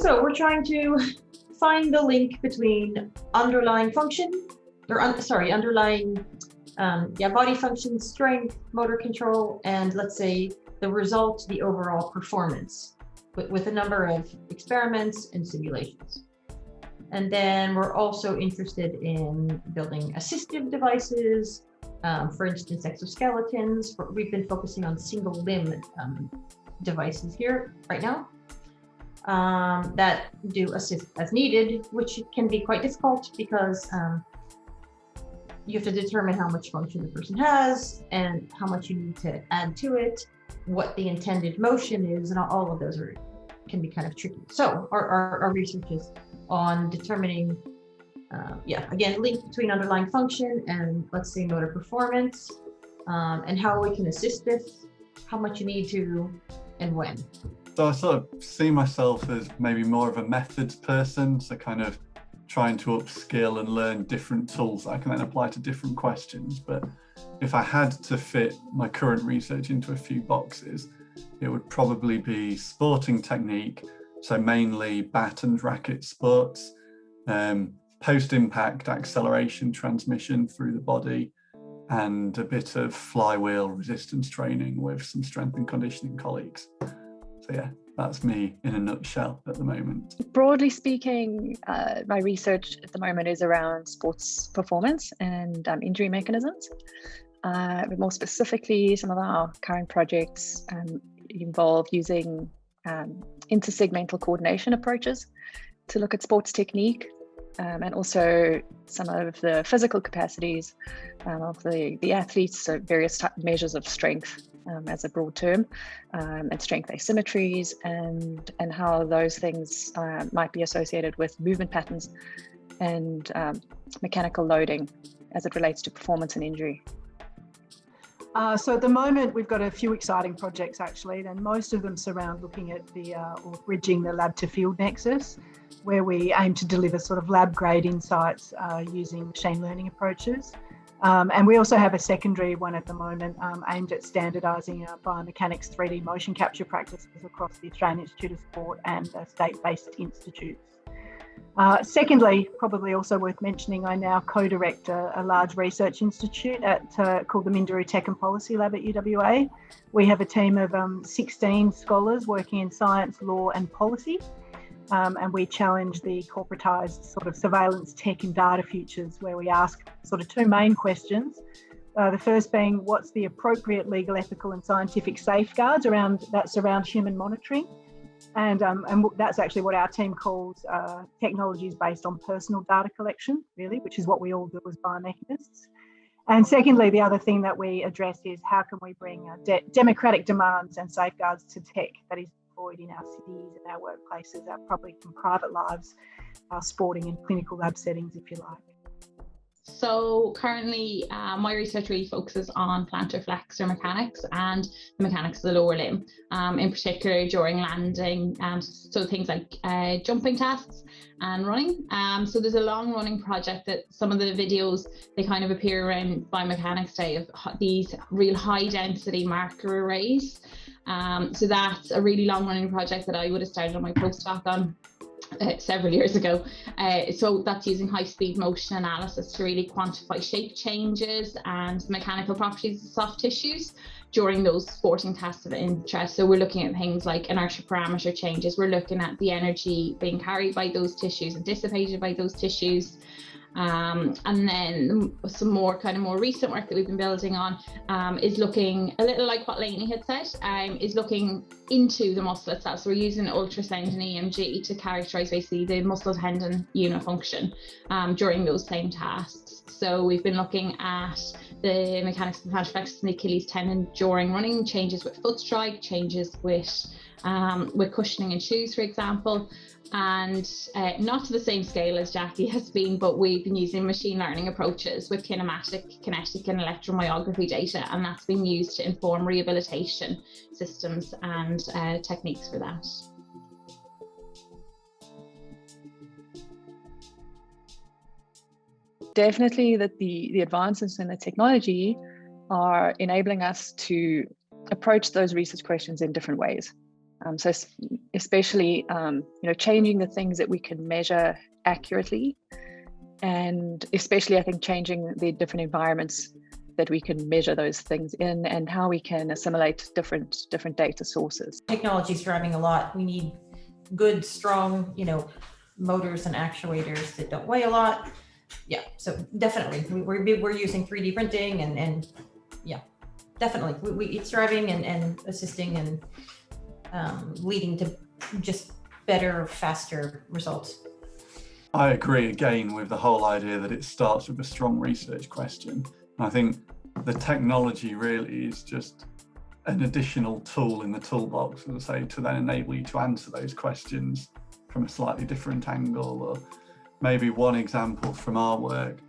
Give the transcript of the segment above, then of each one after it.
So we're trying to find the link between underlying function, or underlying body function, strength, motor control, and let's say the result, the overall performance, with a number of experiments and simulations. And then we're also interested in building assistive devices, for instance, exoskeletons. We've been focusing on single limb devices here right now that do assist as needed, which can be quite difficult because you have to determine how much function the person has and how much you need to add to it, what the intended motion is, and all of those can be kind of tricky. So our research is on determining, again, link between underlying function and, let's say, motor performance, and how we can assist this, how much you need to, and when. So I sort of see myself as maybe more of a methods person, so kind of trying to upskill and learn different tools that I can then apply to different questions. But if I had to fit my current research into a few boxes, it would probably be sporting technique, so mainly bat and racket sports, post-impact acceleration transmission through the body, and a bit of flywheel resistance training with some strength and conditioning colleagues. So yeah, that's me in a nutshell at the moment. Broadly speaking, my research at the moment is around sports performance and injury mechanisms. But more specifically, some of our current projects involve using intersegmental coordination approaches to look at sports technique, and also some of the physical capacities of the athletes, so various measures of strength as a broad term, and strength asymmetries, and how those things might be associated with movement patterns and mechanical loading as it relates to performance and injury. So at the moment, we've got a few exciting projects actually, and most of them surround looking at or bridging the lab to field nexus, where we aim to deliver sort of lab grade insights using machine learning approaches. And we also have a secondary one at the moment aimed at standardising biomechanics 3D motion capture practices across the Australian Institute of Sport and state-based institutes. Secondly, probably also worth mentioning, I now co-direct a large research institute called the Minderoo Tech and Policy Lab at UWA. We have a team of 16 scholars working in science, law and policy. And we challenge the corporatised sort of surveillance tech and data futures, where we ask sort of two main questions. The first being, what's the appropriate legal, ethical and scientific safeguards around human monitoring? And that's actually what our team calls technologies based on personal data collection, really, which is what we all do as biomechanists. And secondly, the other thing that we address is how can we bring democratic demands and safeguards to tech that is deployed in our cities and our workplaces, our public and private lives, our sporting and clinical lab settings, if you like. So currently my research really focuses on plantar flexor mechanics and the mechanics of the lower limb, in particular during landing, so things like jumping tasks and running. So there's a long running project that some of the videos, they kind of appear around Biomechanics Day, of these real high density marker arrays. So that's a really long running project that I would have started on my postdoc on several years ago. So that's using high-speed motion analysis to really quantify shape changes and mechanical properties of soft tissues during those sporting tasks of interest. So we're looking at things like inertia parameter changes. We're looking at the energy being carried by those tissues and dissipated by those tissues. And then some more recent work that we've been building on is looking a little like what Lainey had said, is looking into the muscle itself. So we're using ultrasound and EMG to characterize basically the muscle tendon unit function during those same tasks. So we've been looking at the mechanics of the plantar flexor and the Achilles tendon during running, changes with foot strike, changes with cushioning in shoes, for example. And not to the same scale as Jackie has been, but we've been using machine learning approaches with kinematic, kinetic and electromyography data, and that's been used to inform rehabilitation systems and techniques for that. Definitely that the advances in the technology are enabling us to approach those research questions in different ways. So especially, changing the things that we can measure accurately, and especially, I think, changing the different environments that we can measure those things in, and how we can assimilate different data sources. Technology is driving a lot. We need good, strong, motors and actuators that don't weigh a lot. Yeah, so definitely we're using 3D printing and yeah, definitely it's driving and assisting and leading to just better, faster results. I agree again with the whole idea that it starts with a strong research question. I think the technology really is just an additional tool in the toolbox, as I say, to then enable you to answer those questions from a slightly different angle. Or maybe one example from our work,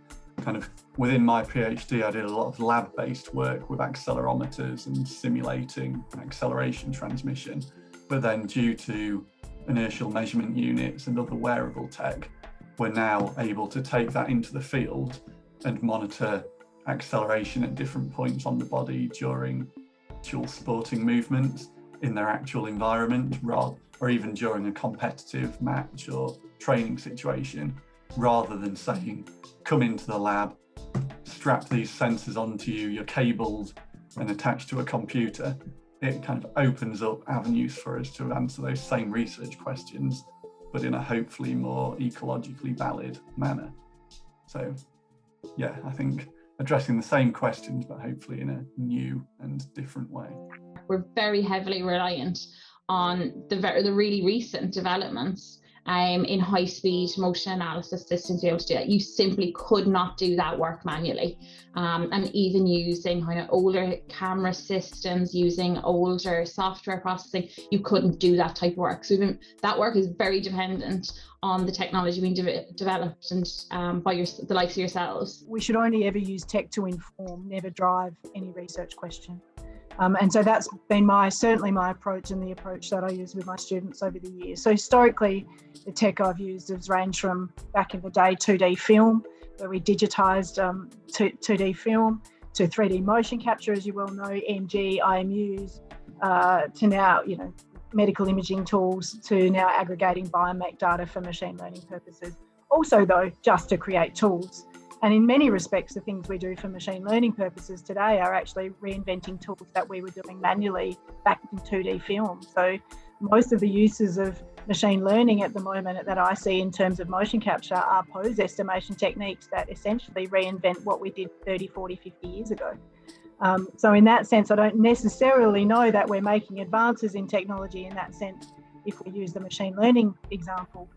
kind of within my PhD, I did a lot of lab-based work with accelerometers and simulating acceleration transmission. But then due to inertial measurement units and other wearable tech, we're now able to take that into the field and monitor acceleration at different points on the body during actual sporting movements in their actual environment, or even during a competitive match or training situation, rather than saying, come into the lab, strap these sensors onto you, you're cabled and attached to a computer. It kind of opens up avenues for us to answer those same research questions, but in a hopefully more ecologically valid manner. So yeah, I think addressing the same questions, but hopefully in a new and different way. We're very heavily reliant on the really recent developments in high-speed motion analysis systems to be able to do that. You simply could not do that work manually. And even using kind of older camera systems, using older software processing, you couldn't do that type of work. So even that work is very dependent on the technology being developed and by the likes of yourselves. We should only ever use tech to inform, never drive any research question. And so that's been certainly my approach, and the approach that I use with my students over the years. So historically, the tech I've used has ranged from back in the day 2D film, where we digitised 2D film, to 3D motion capture, as you well know, MG, IMUs, to now, medical imaging tools, to now aggregating biomech data for machine learning purposes. Also, though, just to create tools. And in many respects, the things we do for machine learning purposes today are actually reinventing tools that we were doing manually back in 2D film. So most of the uses of machine learning at the moment that I see in terms of motion capture are pose estimation techniques that essentially reinvent what we did 30, 40, 50 years ago. So in that sense, I don't necessarily know that we're making advances in technology in that sense if we use the machine learning example.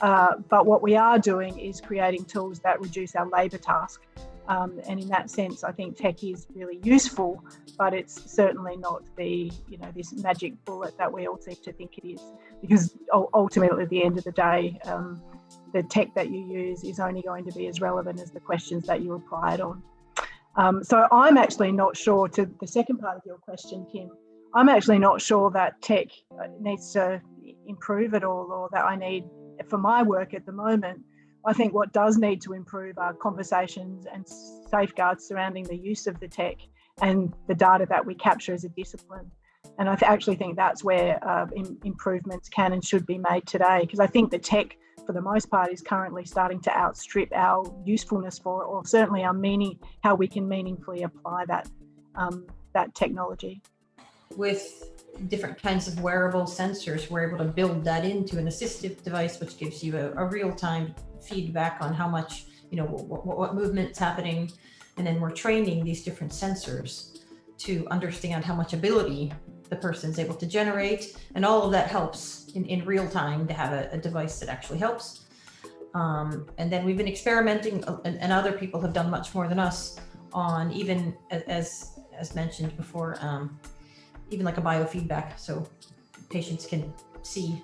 But what we are doing is creating tools that reduce our labour task. And in that sense, I think tech is really useful, but it's certainly not this magic bullet that we all seem to think it is. Because ultimately, at the end of the day, the tech that you use is only going to be as relevant as the questions that you apply it on. So I'm actually not sure, to the second part of your question, Kim, I'm actually not sure that tech needs to improve at all, or that I need, for my work at the moment. I think what does need to improve are conversations and safeguards surrounding the use of the tech and the data that we capture as a discipline. And I actually think that's where improvements can and should be made today, because I think the tech, for the most part, is currently starting to outstrip our usefulness for it, or certainly our meaning, how we can meaningfully apply that technology. With different kinds of wearable sensors, we're able to build that into an assistive device, which gives you a real-time feedback on how much, what movement's happening. And then we're training these different sensors to understand how much ability the person's able to generate. And all of that helps in real time to have a device that actually helps. And then we've been experimenting, and other people have done much more than us on, even as mentioned before, even like a biofeedback, so patients can see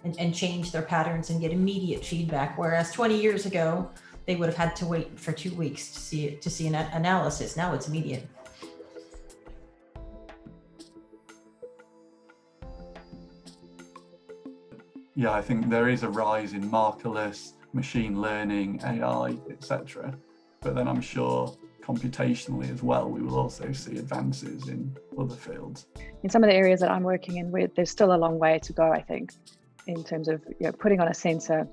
and change their patterns and get immediate feedback. Whereas 20 years ago, they would have had to wait for 2 weeks to see an analysis. Now it's immediate. Yeah, I think there is a rise in markerless, machine learning, AI, etc. But then I'm sure computationally as well, we will also see advances in other fields. In some of the areas that I'm working in, there's still a long way to go, I think, in terms of putting on a sensor,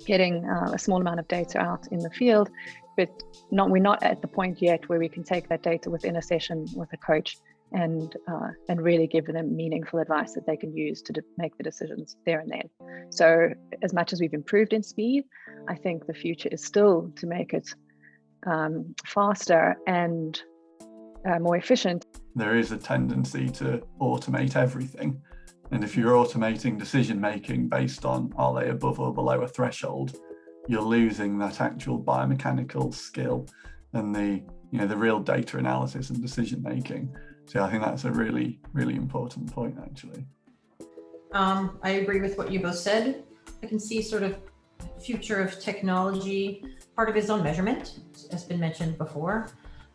getting a small amount of data out in the field, but we're not at the point yet where we can take that data within a session with a coach and really give them meaningful advice that they can use to make the decisions there and then. So as much as we've improved in speed, I think the future is still to make it faster and more efficient. There is a tendency to automate everything. And if you're automating decision making based on are they above or below a threshold, you're losing that actual biomechanical skill and the real data analysis and decision making. So I think that's a really, really important point, actually. I agree with what you both said. I can see sort of future of technology. Part of it is on measurement, as been mentioned before.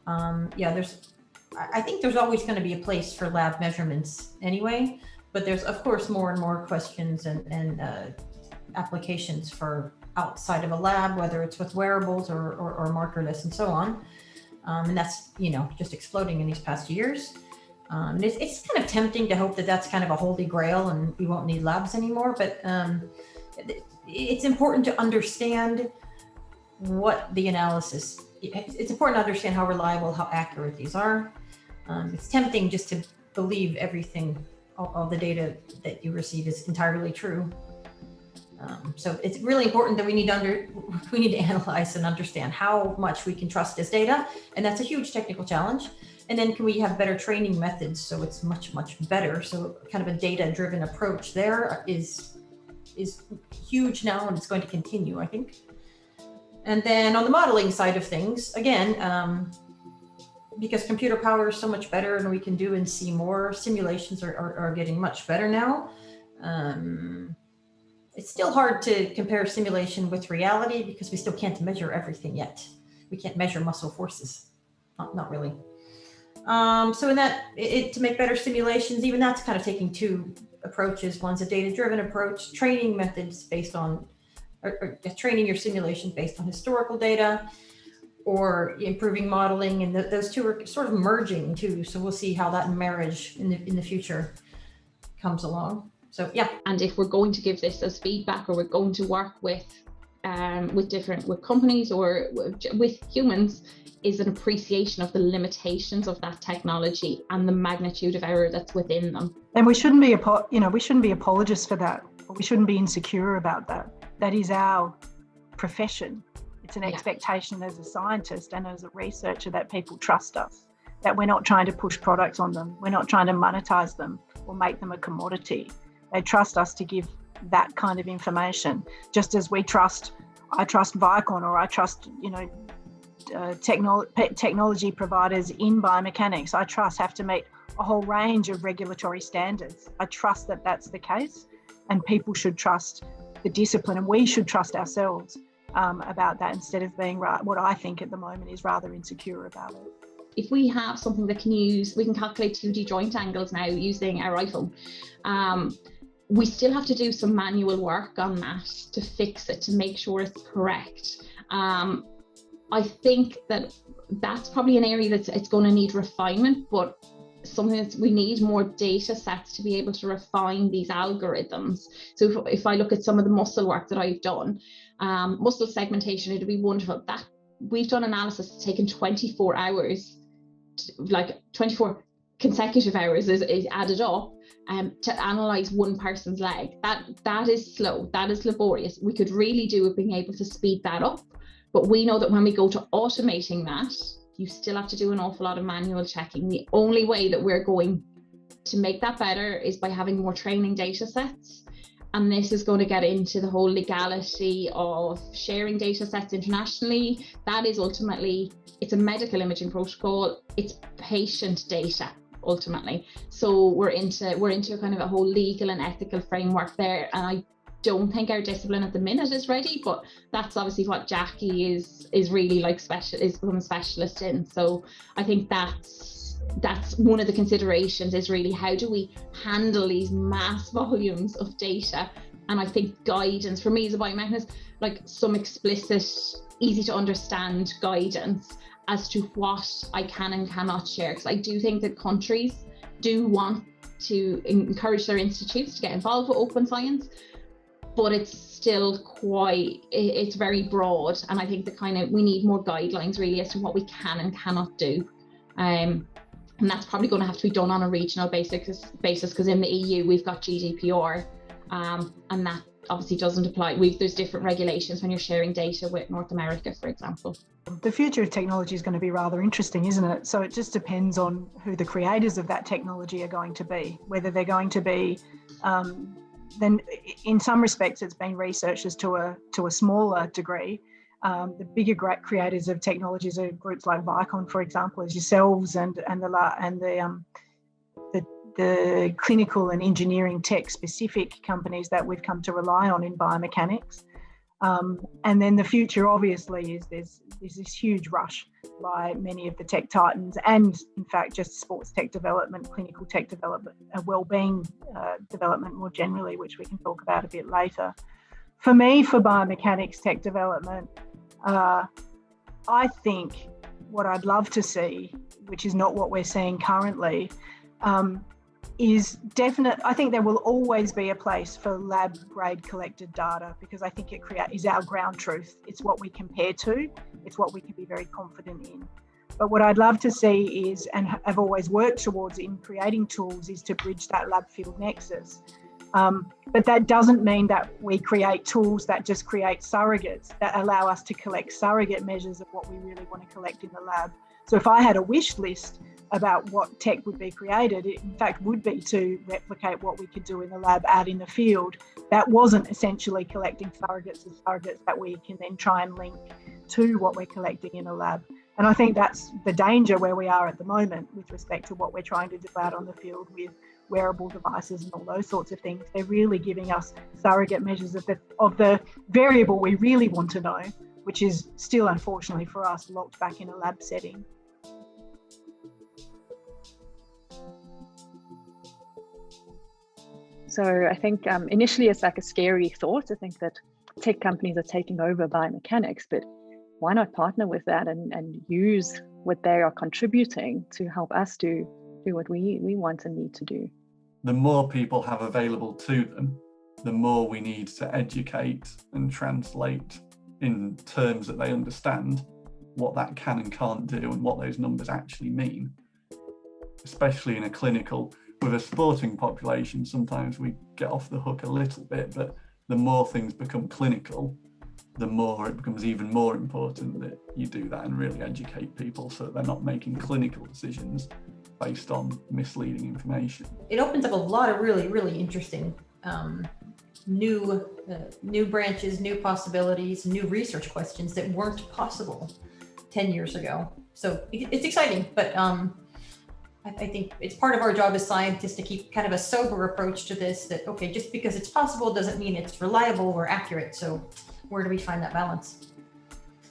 I think there's always going to be a place for lab measurements anyway, but there's of course more and more questions and applications for outside of a lab, whether it's with wearables or markerless and so on. And that's, just exploding in these past years. It's kind of tempting to hope that that's kind of a holy grail and we won't need labs anymore, but it's important to understand what the analysis, it's important to understand how reliable, how accurate these are. It's tempting just to believe everything, all the data that you receive is entirely true. So it's really important that we need to analyze and understand how much we can trust this data. And that's a huge technical challenge. And then can we have better training methods so it's much, much better? So kind of a data-driven approach there is huge now, and it's going to continue, I think. And then on the modeling side of things, again, because computer power is so much better and we can do and see more, simulations are getting much better now. It's still hard to compare simulation with reality because we still can't measure everything yet. We can't measure muscle forces, not really. So in that, to make better simulations, even that's kind of taking two approaches. One's a data-driven approach, training methods based on, or training your simulation based on historical data, or improving modeling, and those two are sort of merging too. So we'll see how that marriage in the future comes along. So yeah. And if we're going to give this as feedback, or we're going to work with companies or with humans, is an appreciation of the limitations of that technology and the magnitude of error that's within them. And we shouldn't be apologists for that, or we shouldn't be insecure about that. That is our profession. It's an expectation as a scientist and as a researcher that people trust us, that we're not trying to push products on them. We're not trying to monetize them or make them a commodity. They trust us to give that kind of information, just as I trust Vicon, or I trust, technology providers in biomechanics. Have to meet a whole range of regulatory standards. I trust that that's the case, and people should trust the discipline, and we should trust ourselves about that, instead of being what I think at the moment is rather insecure about it. If we have something that we can calculate 2D joint angles now using our iPhone. We still have to do some manual work on that to fix it, to make sure it's correct. I think that's probably an area it's going to need refinement, but something that we need more data sets to be able to refine these algorithms. So if I look at some of the muscle work that I've done, muscle segmentation, it'd be wonderful. That we've done analysis that's taken 24 hours, like 24 consecutive hours is added up to analyze one person's leg. That is slow, that is laborious. We could really do with being able to speed that up, but we know that when we go to automating that, you still have to do an awful lot of manual checking. The only way that we're going to make that better is by having more training data sets. And this is going to get into the whole legality of sharing data sets internationally. That is ultimately, it's a medical imaging protocol, it's patient data ultimately. So we're into kind of a whole legal and ethical framework there. And I don't think our discipline at the minute is ready, but that's obviously what Jackie is really like is becoming a specialist in. So I think that's one of the considerations, is really how do we handle these mass volumes of data. And I think guidance for me as a biomechanist, like some explicit, easy to understand guidance, as to what I can and cannot share, because I do think that countries do want to encourage their institutes to get involved with open science, but it's still it's very broad, and I think we need more guidelines really as to what we can and cannot do, and that's probably going to have to be done on a regional basis, because in the EU we've got GDPR, and that obviously doesn't apply. There's different regulations when you're sharing data with North America, for example. The future of technology is going to be rather interesting, isn't it? So it just depends on who the creators of that technology are going to be, whether they're going to be, then in some respects it's been researchers to a smaller degree. The bigger great creators of technologies are groups like Vicon, for example, as yourselves, and the clinical and engineering tech specific companies that we've come to rely on in biomechanics. And then the future obviously is there's this huge rush by many of the tech titans, and in fact just sports tech development, clinical tech development, wellbeing development more generally, which we can talk about a bit later. For me, for biomechanics tech development, I think what I'd love to see, which is not what we're seeing currently, is definite. I think there will always be a place for lab grade collected data, because I think it is our ground truth. It's what we compare to. It's what we can be very confident in. But what I'd love to see is, and have always worked towards in creating tools, is to bridge that lab field nexus. But that doesn't mean that we create tools that just create surrogates that allow us to collect surrogate measures of what we really want to collect in the lab. So if I had a wish list about what tech would be created, it in fact would be to replicate what we could do in the lab out in the field. That wasn't essentially collecting surrogates that we can then try and link to what we're collecting in a lab. And I think that's the danger where we are at the moment with respect to what we're trying to do out on the field with wearable devices and all those sorts of things. They're really giving us surrogate measures of the variable we really want to know, which is still, unfortunately for us, locked back in a lab setting. So I think initially it's like a scary thought to think that tech companies are taking over biomechanics, but why not partner with that and use what they are contributing to help us do what we want and need to do. The more people have available to them, the more we need to educate and translate in terms that they understand what that can and can't do and what those numbers actually mean. Especially in a clinical, with a sporting population, sometimes we get off the hook a little bit, but the more things become clinical, the more it becomes even more important that you do that and really educate people so that they're not making clinical decisions based on misleading information. It opens up a lot of really, really interesting new branches, new possibilities, new research questions that weren't possible 10 years ago. So it's exciting, but I think it's part of our job as scientists to keep kind of a sober approach to this, that, okay, just because it's possible doesn't mean it's reliable or accurate. So where do we find that balance?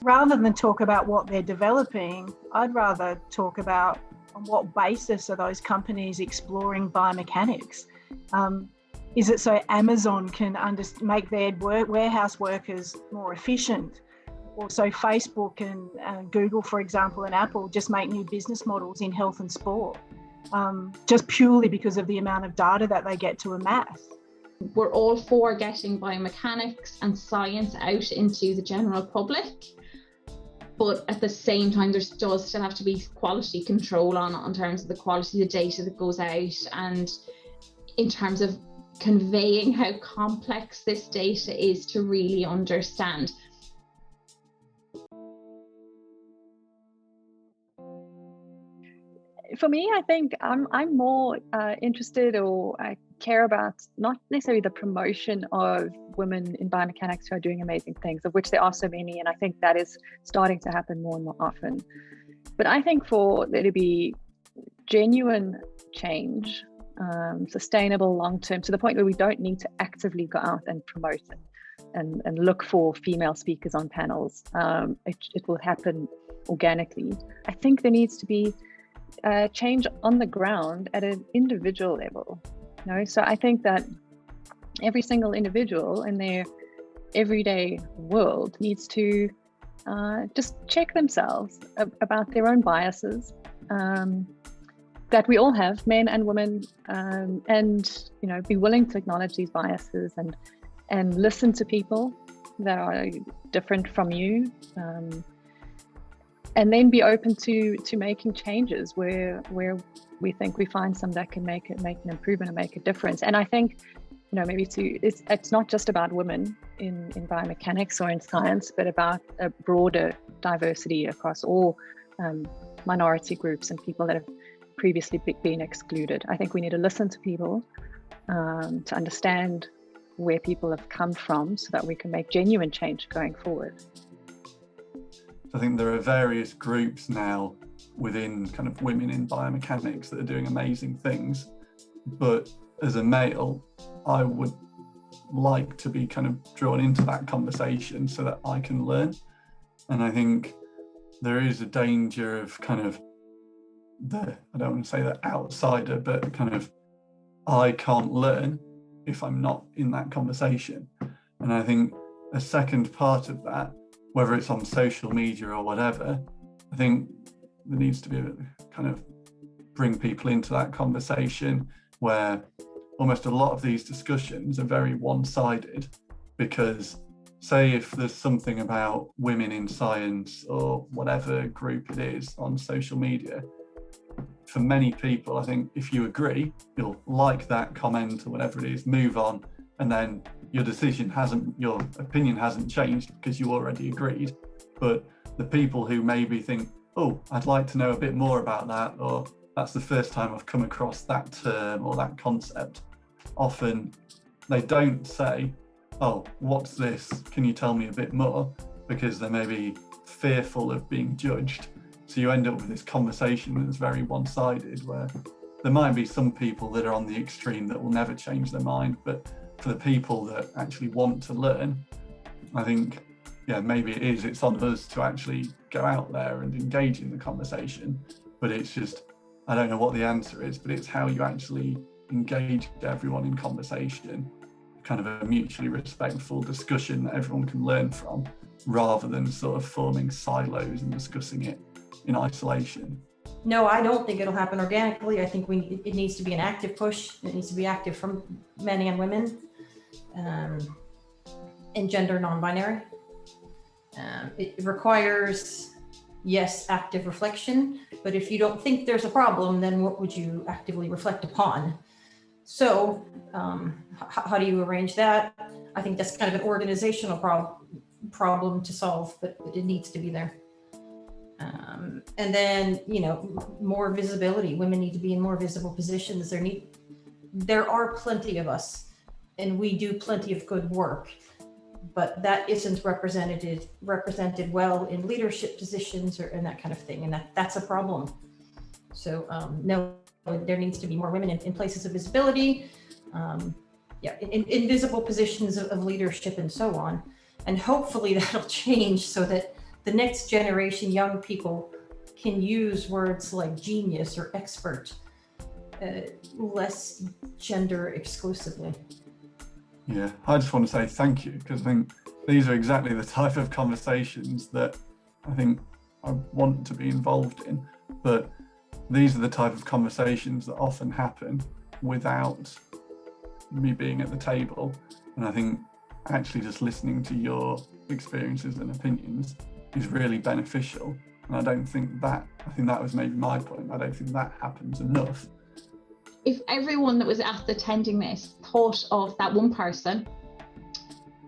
Rather than talk about what they're developing, I'd rather talk about on what basis are those companies exploring biomechanics. Is it so Amazon can make their warehouse workers more efficient? Or so Facebook and Google, for example, and Apple just make new business models in health and sport, just purely because of the amount of data that they get to amass. We're all for getting biomechanics and science out into the general public, but at the same time, there does still have to be quality control on it in terms of the quality of the data that goes out, and in terms of conveying how complex this data is to really understand. For me, I think I'm more interested, or I care about not necessarily the promotion of women in biomechanics who are doing amazing things, of which there are so many, and I think that is starting to happen more and more often. But I think for there to be genuine change, sustainable, long-term, to the point where we don't need to actively go out and promote and look for female speakers on panels, it will happen organically. I think there needs to be change on the ground at an individual level. So I think that every single individual in their everyday world needs to just check themselves about their own biases that we all have, men and women, and be willing to acknowledge these biases and listen to people that are different from you, and then be open to making changes where we think we find some that can make an improvement and make a difference. And I think maybe it's not just about women in biomechanics or in science, but about a broader diversity across all minority groups and people that have previously been excluded. I think we need to listen to people to understand where people have come from so that we can make genuine change going forward. I think there are various groups now within kind of women in biomechanics that are doing amazing things, but as a male, I would like to be kind of drawn into that conversation so that I can learn. And I think there is a danger of kind of I don't want to say the outsider, but kind of I can't learn if I'm not in that conversation. And I think a second part of that, whether it's on social media or whatever, I think there needs to be a kind of bring people into that conversation where almost a lot of these discussions are very one-sided, because say if there's something about women in science or whatever group it is on social media, for many people, I think if you agree, you'll like that comment or whatever it is, move on, and then your opinion hasn't changed because you already agreed. But the people who maybe think, oh, I'd like to know a bit more about that, or that's the first time I've come across that term or that concept, often they don't say, oh, what's this? Can you tell me a bit more? Because they're maybe fearful of being judged. So you end up with this conversation that's very one-sided, where there might be some people that are on the extreme that will never change their mind, but for the people that actually want to learn, I think, maybe it's on us to actually go out there and engage in the conversation. But it's just, I don't know what the answer is, but it's how you actually engage everyone in conversation, kind of a mutually respectful discussion that everyone can learn from, rather than sort of forming silos and discussing it in isolation. No, I don't think it'll happen organically. I think it needs to be an active push. It needs to be active from men and women, and gender non-binary. It requires, yes, active reflection, but if you don't think there's a problem, then what would you actively reflect upon? So how do you arrange that? I think that's kind of an organizational problem to solve, but it needs to be there. And then, more visibility. Women need to be in more visible positions. There are plenty of us, and we do plenty of good work, but that isn't represented well in leadership positions and that kind of thing. And that's a problem. So no, there needs to be more women in places of visibility, in visible positions of leadership and so on. And hopefully that'll change so that the next generation young people can use words like genius or expert less gender exclusively. Yeah, I just want to say thank you, because I think these are exactly the type of conversations that I think I want to be involved in. But these are the type of conversations that often happen without me being at the table. And I think actually just listening to your experiences and opinions is really beneficial. And I think that was maybe my point. I don't think that happens enough. If everyone that was attending this thought of that one person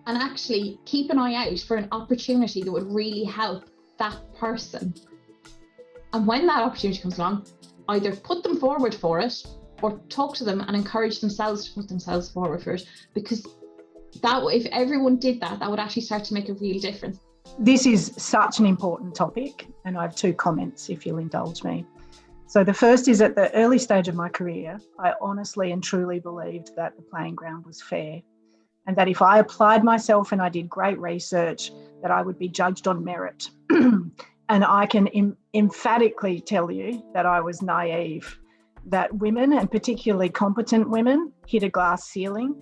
and actually keep an eye out for an opportunity that would really help that person. And when that opportunity comes along, either put them forward for it or talk to them and encourage themselves to put themselves forward for it. Because if everyone did that, that would actually start to make a real difference. This is such an important topic, and I have two comments, if you'll indulge me. So the first is, at the early stage of my career, I honestly and truly believed that the playing ground was fair, and that if I applied myself and I did great research, that I would be judged on merit. And I can emphatically tell you that I was naive, that women, and particularly competent women, hit a glass ceiling,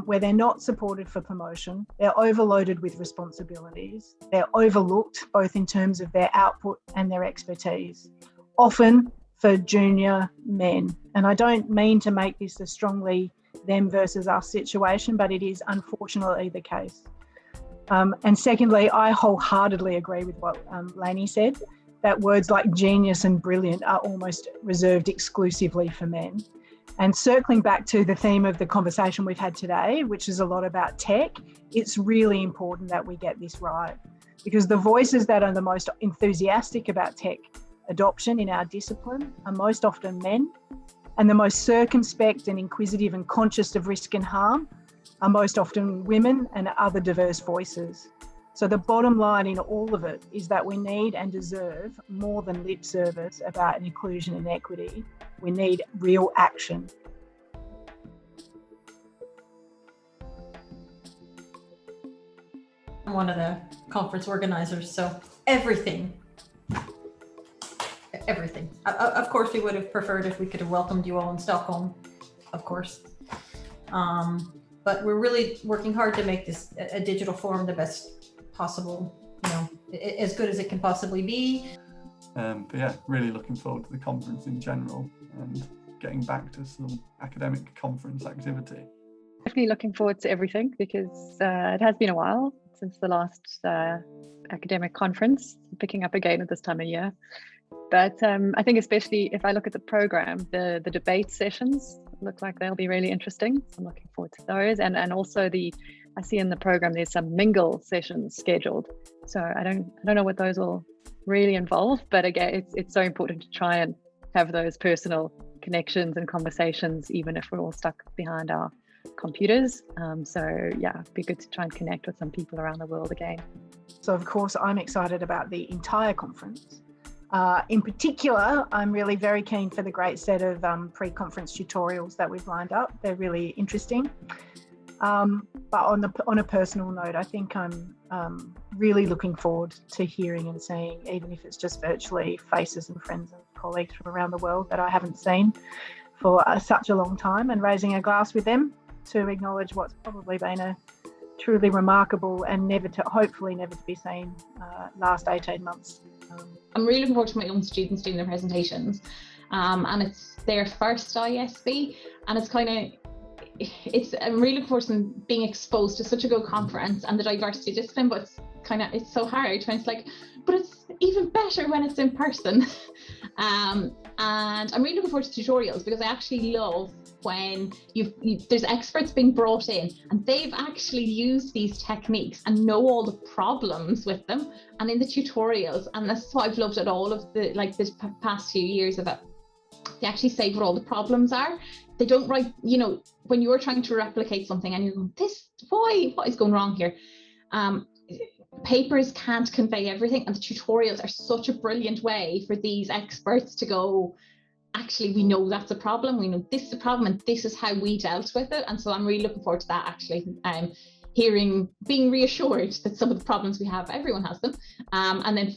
where they're not supported for promotion, they're overloaded with responsibilities, they're overlooked both in terms of their output and their expertise, often for junior men. And I don't mean to make this a strongly them versus us situation, but it is unfortunately the case. And secondly, I wholeheartedly agree with what Lainey said, that words like genius and brilliant are almost reserved exclusively for men. And circling back to the theme of the conversation we've had today, which is a lot about tech, it's really important that we get this right, because the voices that are the most enthusiastic about tech adoption in our discipline are most often men, and the most circumspect and inquisitive and conscious of risk and harm are most often women and other diverse voices. So the bottom line in all of it is that we need and deserve more than lip service about inclusion and equity. We need real action. I'm one of the conference organizers, so everything. Of course, we would have preferred if we could have welcomed you all in Stockholm, of course. But we're really working hard to make this a digital forum the best possible, as good as it can possibly be. But yeah, really looking forward to the conference in general and getting back to some academic conference activity. Definitely looking forward to everything, because it has been a while since the last academic conference, picking up again at this time of year. But I think especially if I look at the program, the debate sessions look like they'll be really interesting. So I'm looking forward to those. And also I see in the program there's some mingle sessions scheduled. So I don't know what those will really involve, but again, it's so important to try and have those personal connections and conversations, even if we're all stuck behind our computers. So yeah, it'd be good to try and connect with some people around the world again. So of course, I'm excited about the entire conference. In particular, I'm really very keen for the great set of pre-conference tutorials that we've lined up. They're really interesting. But on a personal note, I think I'm really looking forward to hearing and seeing, even if it's just virtually, faces and friends and colleagues from around the world that I haven't seen for such a long time, and raising a glass with them to acknowledge what's probably been a truly remarkable and hopefully never to be seen last 18 months. I'm really looking forward to my own students doing their presentations, and it's their first ISB, and I'm really looking forward to them being exposed to such a good conference and the diversity of discipline, but it's so hard when it's like, but it's even better when it's in person. And I'm really looking forward to tutorials, because I actually love when there's experts being brought in and they've actually used these techniques and know all the problems with them, and in the tutorials, and that's what I've loved at all of this past few years of it, they actually say what all the problems are. They don't write, when you're trying to replicate something and you're going, what is going wrong here? Papers can't convey everything, and the tutorials are such a brilliant way for these experts to go, actually, we know that's a problem, we know this is a problem, and this is how we dealt with it. And so I'm really looking forward to that, actually, being reassured that some of the problems we have, everyone has them, and then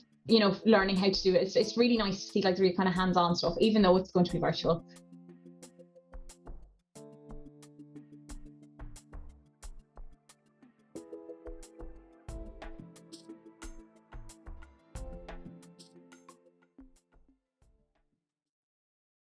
learning how to do it. It's really nice to see the real kind of hands-on stuff, even though it's going to be virtual.